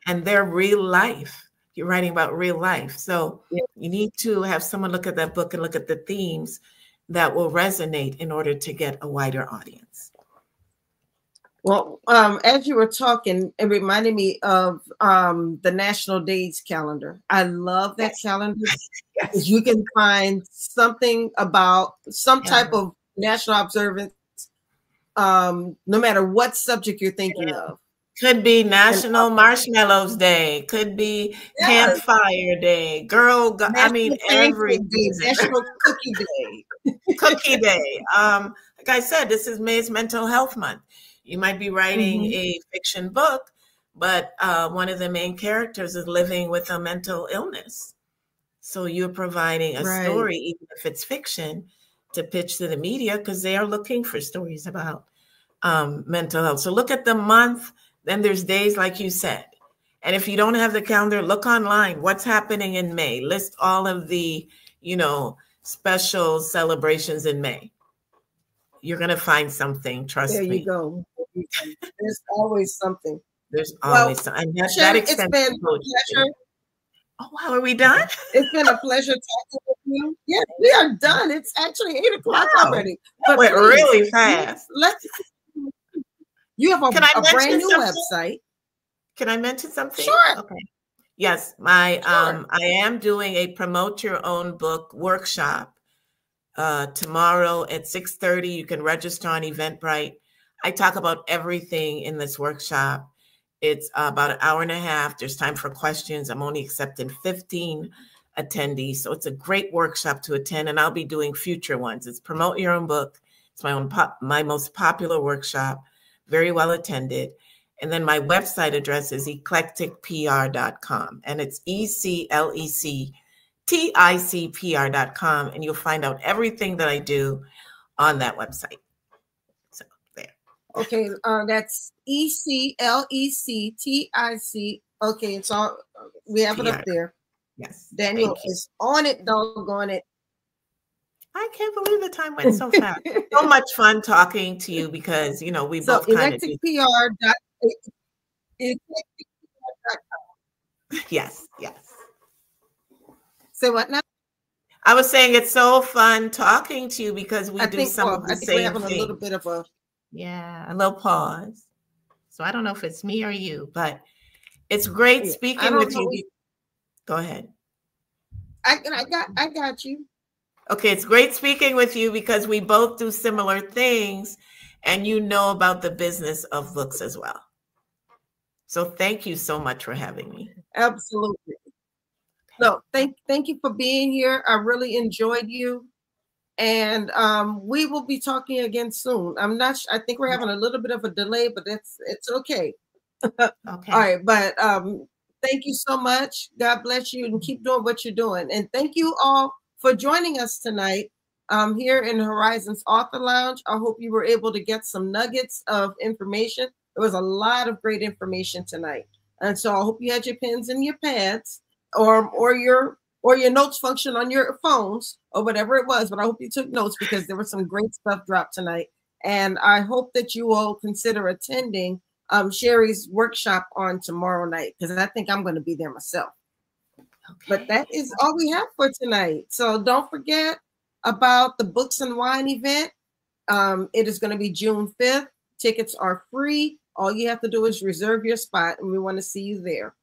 and they're real life. You're writing about real life. So you need to have someone look at that book and look at the themes that will resonate in order to get a wider audience. Well, as you were talking, it reminded me of the National Days calendar. I love that calendar because you can find something about some type of national observance, no matter what subject you're thinking of. Could be National Marshmallows Day. Could be Campfire Day. I mean, every day. National Cookie Day. Cookie Day. Like I said, this is May's Mental Health Month. You might be writing a fiction book, but one of the main characters is living with a mental illness. So you're providing a story, even if it's fiction, to pitch to the media because they are looking for stories about mental health. So look at the month. Then there's days, like you said. And if you don't have the calendar, look online. What's happening in May? List all of the, special celebrations in May. You're going to find something. Trust me. There you go. There's always something. There's always something. And that it's been a pleasure. Oh, wow. Are we done? It's been a pleasure talking with you. Yes, we are done. It's actually 8 o'clock already. But went really fast. You have a brand new website. Can I mention something? Sure. Okay. Yes, I am doing a promote your own book workshop tomorrow at 6:30. You can register on Eventbrite. I talk about everything in this workshop. It's about an hour and a half. There's time for questions. I'm only accepting 15 attendees. So it's a great workshop to attend, and I'll be doing future ones. It's promote your own book. It's my most popular workshop. Very well attended. And then my website address is eclecticpr.com. And it's ECLECTICPR.com. And you'll find out everything that I do on that website. So there. Okay, that's ECLECTIC. Okay, it's all, we have it up there. Yes. Daniel is on it, doggone it. I can't believe the time went so fast. So much fun talking to you because, we both kind of do. Yes. Say what now? I was saying it's so fun talking to you because we do some of the same we're having thing. A little bit of a a little pause. So I don't know if it's me or you, but it's great speaking with you. Go ahead. I got you. Okay, it's great speaking with you because we both do similar things and you know about the business of books as well. So thank you so much for having me. Absolutely. So thank you for being here. I really enjoyed you. And we will be talking again soon. I think we're having a little bit of a delay, but it's okay. Okay. All right, but thank you so much. God bless you and keep doing what you're doing. And thank you all for joining us tonight here in Horizons Author Lounge. I hope you were able to get some nuggets of information. There was a lot of great information tonight. And so I hope you had your pens and your pads or your notes function on your phones or whatever it was. But I hope you took notes because there was some great stuff dropped tonight. And I hope that you will consider attending Cherrie's workshop on tomorrow night because I think I'm going to be there myself. Okay. But that is all we have for tonight. So don't forget about the Books and Wine event. It is going to be June 5th. Tickets are free. All you have to do is reserve your spot, and we want to see you there.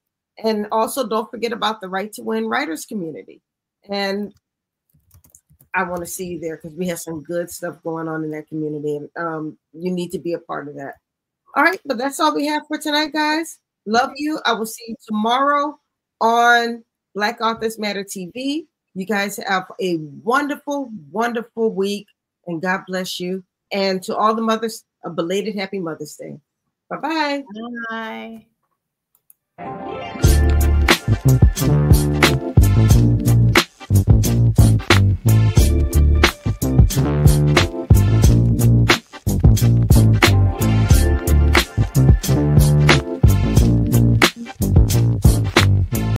And also don't forget about the Right to Win Writers Community. And I want to see you there because we have some good stuff going on in that community. And you need to be a part of that. All right, but that's all we have for tonight, guys. Love you. I will see you tomorrow on Black Authors Matter TV. You guys have a wonderful, wonderful week, and God bless you. And to all the mothers, a belated happy Mother's Day. Bye-bye. Bye.